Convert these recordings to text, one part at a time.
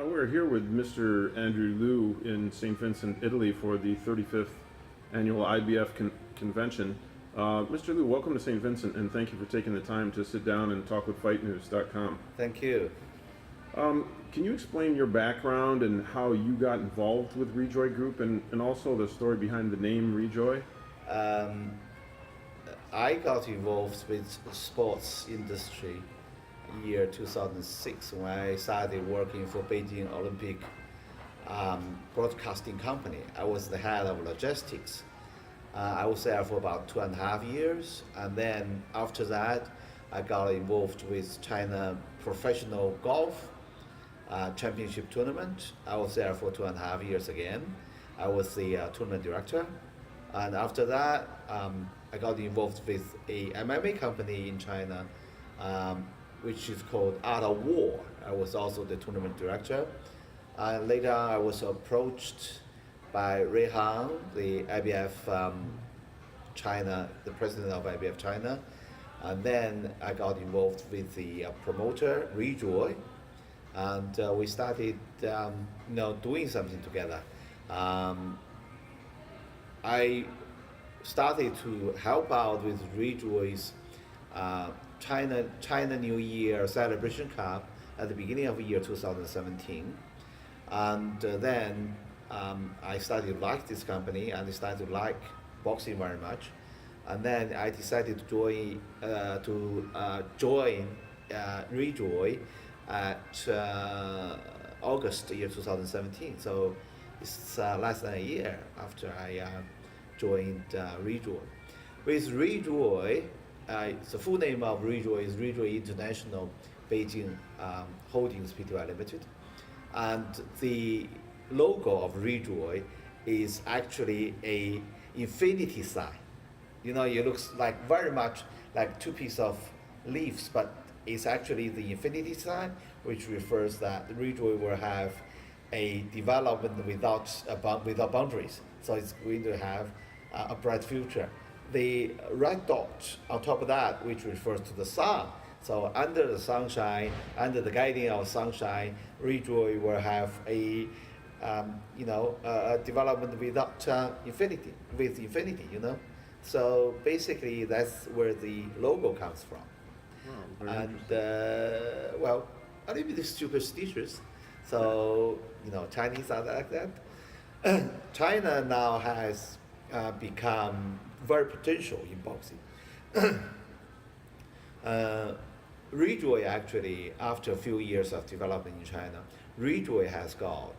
We're here with Mr. Andrew Lu in St. Vincent, Italy for the 35th annual IBF convention. Mr. Lu, welcome to St. Vincent and thank you for taking the time to sit down and talk with FightNews.com. Thank you. Can you explain your background and how you got involved with Rejoy Group and also the story behind the name Rejoy? I got involved with sports industry year 2006 when I started working for Beijing Olympic broadcasting company. I was the head of logistics. I was there for about 2.5 years, and then after that I got involved with China professional golf championship tournament. I was there for 2.5 years again. I was the tournament director, and after that I got involved with a MMA company in China, which is called Art of War. I was also the tournament director. Later on, I was approached by Ray Han, the IBF China, the president of IBF China, and then I got involved with the promoter Rejoy, and we started, doing something together. I started to help out with Rejoy's China New Year Celebration Cup at the beginning of the year 2017, and then I started to like this company and I started to like boxing very much, and then I decided to join Rejoy at August year 2017. So it's less than a year after I joined Rejoy. With Rejoy, the full name of Rejoy is Rejoy International Beijing Holdings Pty Limited, and the logo of Rejoy is actually a infinity sign. It looks like very much like two pieces of leaves, but it's actually the infinity sign, which refers that Rejoy will have a development without boundaries. So it's going to have a bright future. The red dot on top of that, which refers to the sun. So under the sunshine, under the guiding of sunshine, Rejoy will have a development without infinity, with infinity. So basically, that's where the logo comes from. Oh, And well, a little bit superstitious. So Chinese are like that. China now has become very potential in boxing. Rejoy actually, after a few years of development in China, Rejoy has got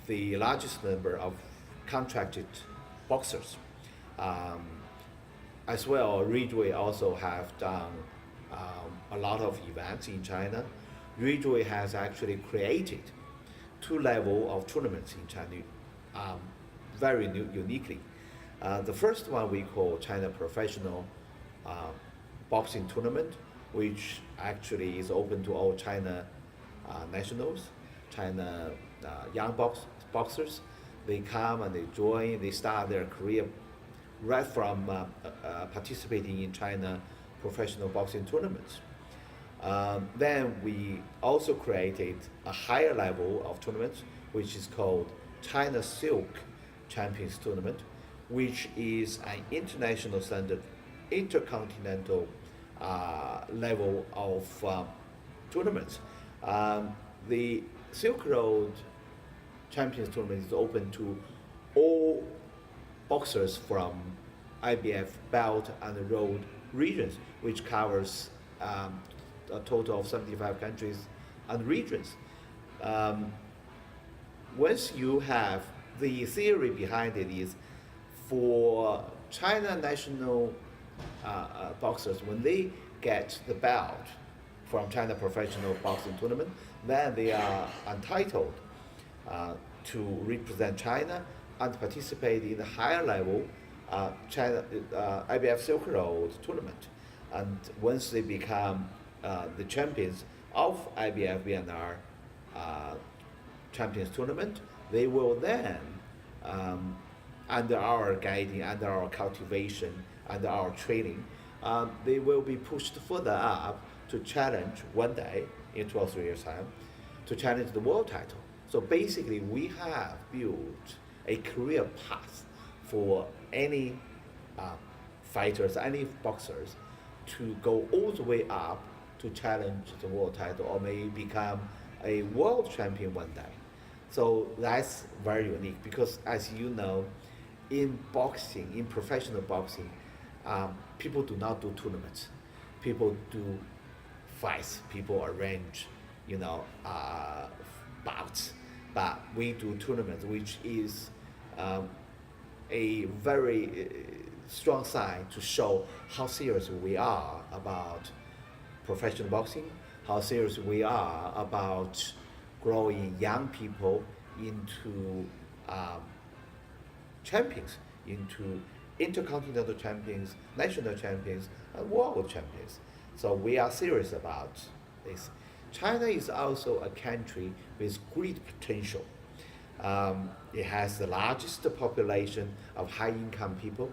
the largest number of contracted boxers. As well, Rejoy also have done a lot of events in China. Rejoy has actually created two levels of tournaments in China, very uniquely. The first one we call China Professional Boxing Tournament, which actually is open to all China nationals, China young boxers. They come and they join, they start their career right from participating in China professional boxing tournaments. Then we also created a higher level of tournaments, which is called China Silk Champions Tournament, which is an international standard, intercontinental level of tournaments. The Silk Road Champions Tournament is open to all boxers from IBF belt and road regions, which covers a total of 75 countries and regions. Once you have, the theory behind it is, for China national boxers, when they get the belt from China Professional Boxing Tournament, then they are entitled to represent China and participate in the higher level China IBF Silk Road tournament. And once they become the champions of IBF VNR Champions Tournament, they will then, under our guiding, under our cultivation, under our training, they will be pushed further up to challenge one day in 2 or 3 years' time to challenge the world title. So basically, we have built a career path for any fighters, any boxers, to go all the way up to challenge the world title or maybe become a world champion one day. So that's very unique because, as you know, in boxing, in professional boxing, people do not do tournaments. People do fights. People arrange, bouts. But we do tournaments, which is a very strong sign to show how serious we are about professional boxing, how serious we are about growing young people into champions, into intercontinental champions, national champions, and world champions. So we are serious about this. China is also a country with great potential. It has the largest population of high-income people,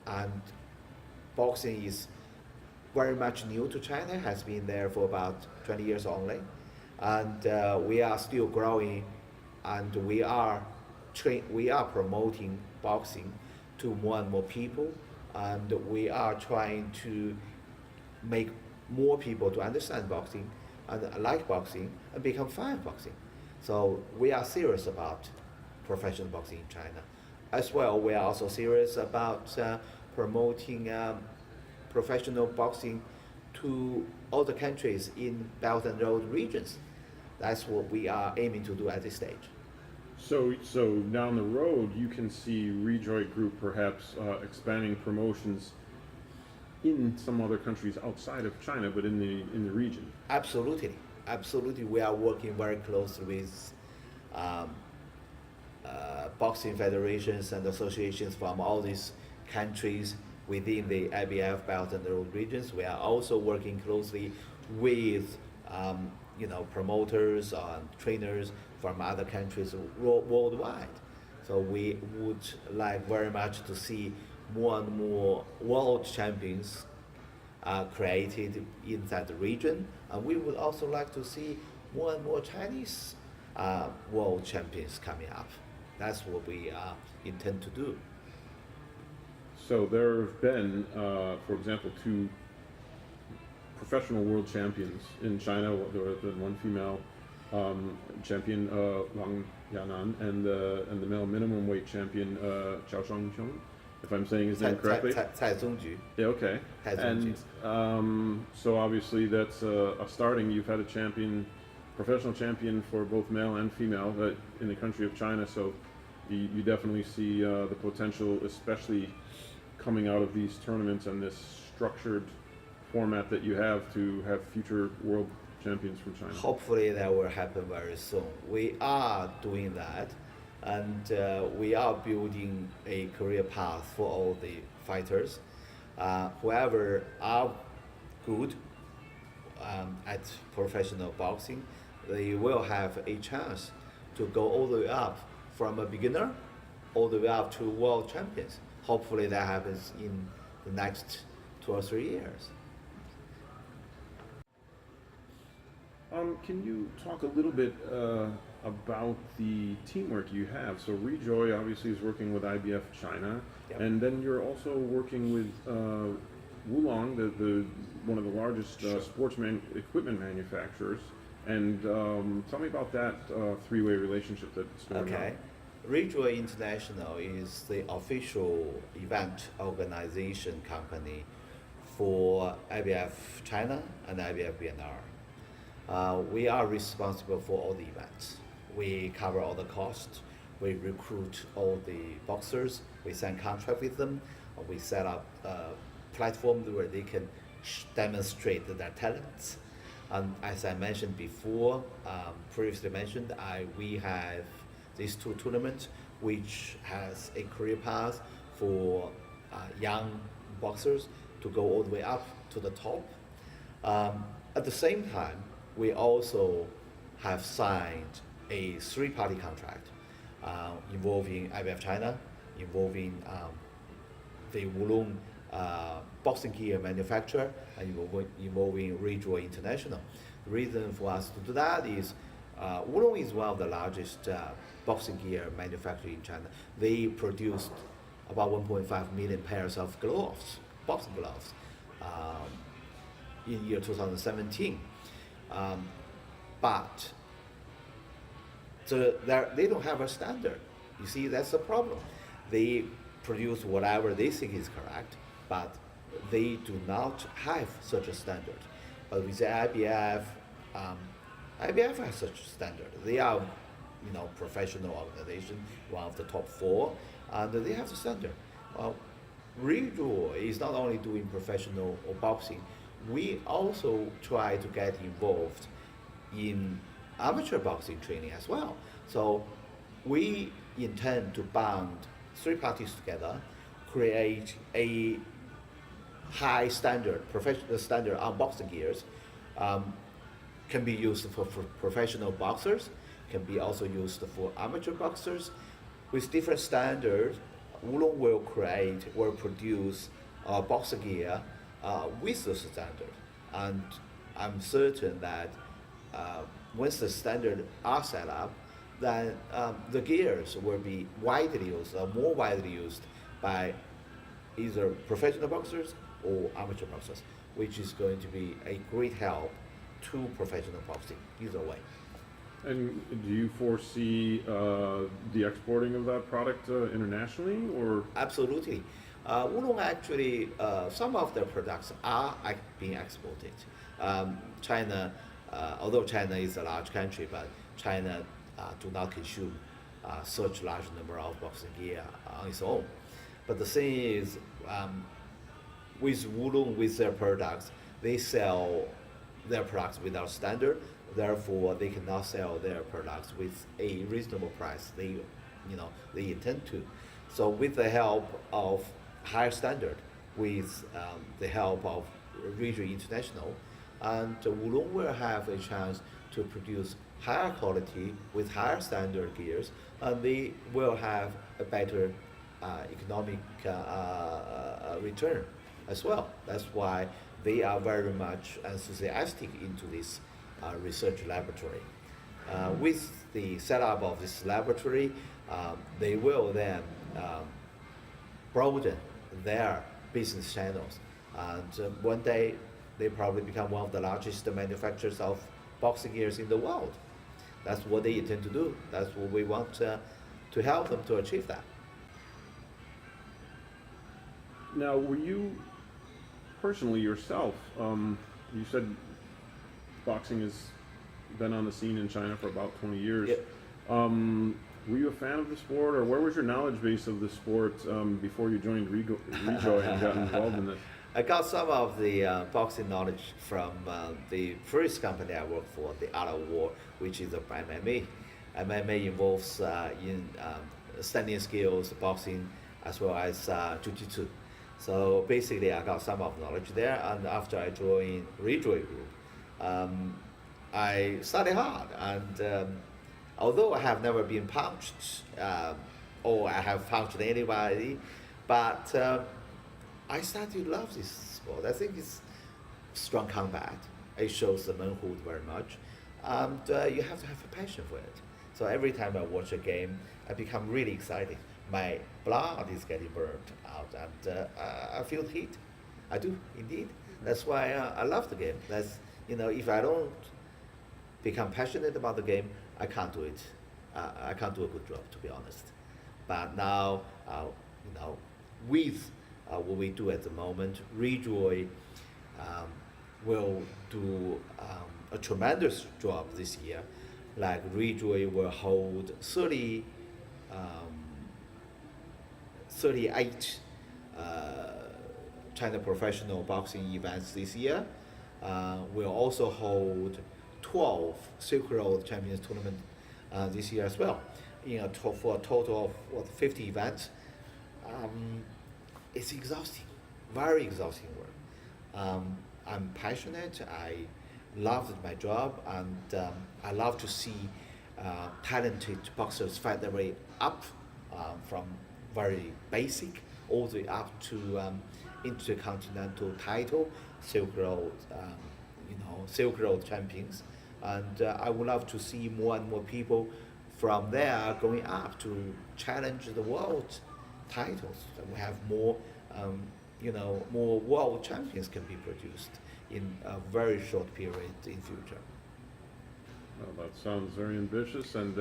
and boxing is very much new to China, has been there for about 20 years only. And we are still growing, and we are promoting boxing to more and more people, and we are trying to make more people to understand boxing and like boxing and become fan of boxing. So we are serious about professional boxing in China. As well, we are also serious about promoting professional boxing to other countries in Belt and Road regions. That's what we are aiming to do at this stage. So down the road, you can see Rejoy Group perhaps expanding promotions in some other countries outside of China, but in the region. Absolutely, absolutely. We are working very closely with boxing federations and associations from all these countries within the IBF Belt and Road regions. We are also working closely with promoters and trainers from other countries worldwide. So we would like very much to see more and more world champions created in that region, and we would also like to see more and more Chinese world champions coming up. That's what we intend to do. So there have been, for example, two professional world champions in China. There have been one female champion, Wang Yanan, and the male minimum weight champion, Zhao Shangqiong, if I'm saying his name correctly. Cai Zongju. Yeah, okay. And so obviously that's a starting. You've had a professional champion for both male and female in the country of China. So you definitely see the potential, especially coming out of these tournaments and this structured format that you have, to have future world champions from China. Hopefully that will happen very soon. We are doing that, and we are building a career path for all the fighters. Whoever are good at professional boxing, they will have a chance to go all the way up from a beginner all the way up to world champions. Hopefully that happens in the next 2 or 3 years. Can you talk a little bit about the teamwork you have? So Rejoy obviously is working with IBF China, Yep. and then you're also working with Wulong, the one of the largest sports equipment manufacturers. And tell me about that three-way relationship that's going on. Okay. Rejoy International is the official event organization company for IBF China and IBF Vietnam. We are responsible for all the events. We cover all the costs. We recruit all the boxers. We sign contract with them. We set up platforms where they can demonstrate their talents. And as I mentioned before, previously mentioned, we have these two tournaments, which has a career path for young boxers to go all the way up to the top. At the same time, we also have signed a three-party contract involving IBF China, involving the Wulong boxing gear manufacturer, and involving Rejoy International. The reason for us to do that is Wulong is one of the largest boxing gear manufacturers in China. They produced about 1.5 million pairs of gloves, boxing gloves, in year 2017. But they don't have a standard. You see, that's the problem. They produce whatever they think is correct, but they do not have such a standard. But with the IBF, IBF has such a standard. They are, professional organization, one of the top four, and they have the standard. Rejoy is not only doing professional or boxing. We also try to get involved in amateur boxing training as well. So we intend to bond three parties together, create a high standard, professional standard on boxing gears. Can be used for professional boxers, can be also used for amateur boxers. With different standards, Wulong will produce boxing gear with the standard. And I'm certain that once the standards are set up, then the gears will be widely used, more widely used by either professional boxers or amateur boxers, which is going to be a great help to professional boxing, either way. And do you foresee the exporting of that product internationally, or? Absolutely. Wulong actually, some of their products are being exported. China, although China is a large country, but China do not consume such large number of boxing gear on its own. But the thing is, with Wulong, with their products, they sell their products without standard. Therefore, they cannot sell their products with a reasonable price. They intend to. So, with the help of higher standard, with the help of Rejoy International, and Wulong will have a chance to produce higher quality with higher standard gears, and they will have a better economic return as well. That's why they are very much enthusiastic into this research laboratory. With the setup of this laboratory, they will then broaden their business channels, and one day they probably become one of the largest manufacturers of boxing gears in the world. That's what they intend to do. That's what we want to help them to achieve that. Now, were you personally yourself, you said boxing has been on the scene in China for about 20 years. Yep. Were you a fan of the sport, or where was your knowledge base of the sport before you joined Rejoy and got involved in this? I got some of the boxing knowledge from the first company I worked for, the Art of War, which is a MMA. MMA involves in standing skills, boxing, as well as jiu-jitsu. So basically, I got some of knowledge there. And after I joined Rejoy Group, I studied hard. And although I have never been punched or I have punched anybody, but I started to love this sport. I think it's strong combat. It shows the manhood very much. And you have to have a passion for it. So every time I watch a game, I become really excited. My blood is getting burnt out, and I feel heat. I do, indeed. That's why I love the game. That's, if I don't become passionate about the game, I can't do it. I can't do a good job, to be honest. But now, with what we do at the moment, Rejoy will do a tremendous job this year. Like Rejoy will hold 38 China professional boxing events this year. We'll also hold 12 Silk Road Champions Tournament this year as well. For a total of 50 events. It's exhausting, very exhausting work. I'm passionate. I love my job, and I love to see talented boxers fight their way up from very basic all the way up to intercontinental title, Silk Road, Silk Road champions. And I would love to see more and more people from there going up to challenge the world titles. We have more, more world champions can be produced in a very short period in future. Well, that sounds very ambitious, and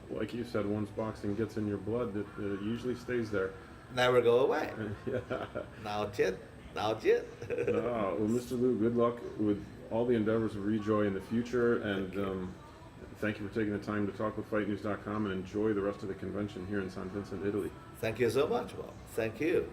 like you said, once boxing gets in your blood, it usually stays there. Never go away. Yeah. Not yet. Not yet. Well, Mr. Lu, good luck with all the endeavors of Rejoy in the future, and thank you for taking the time to talk with FightNews.com, and enjoy the rest of the convention here in San Vincent, Italy. Thank you so much, Bob. Thank you.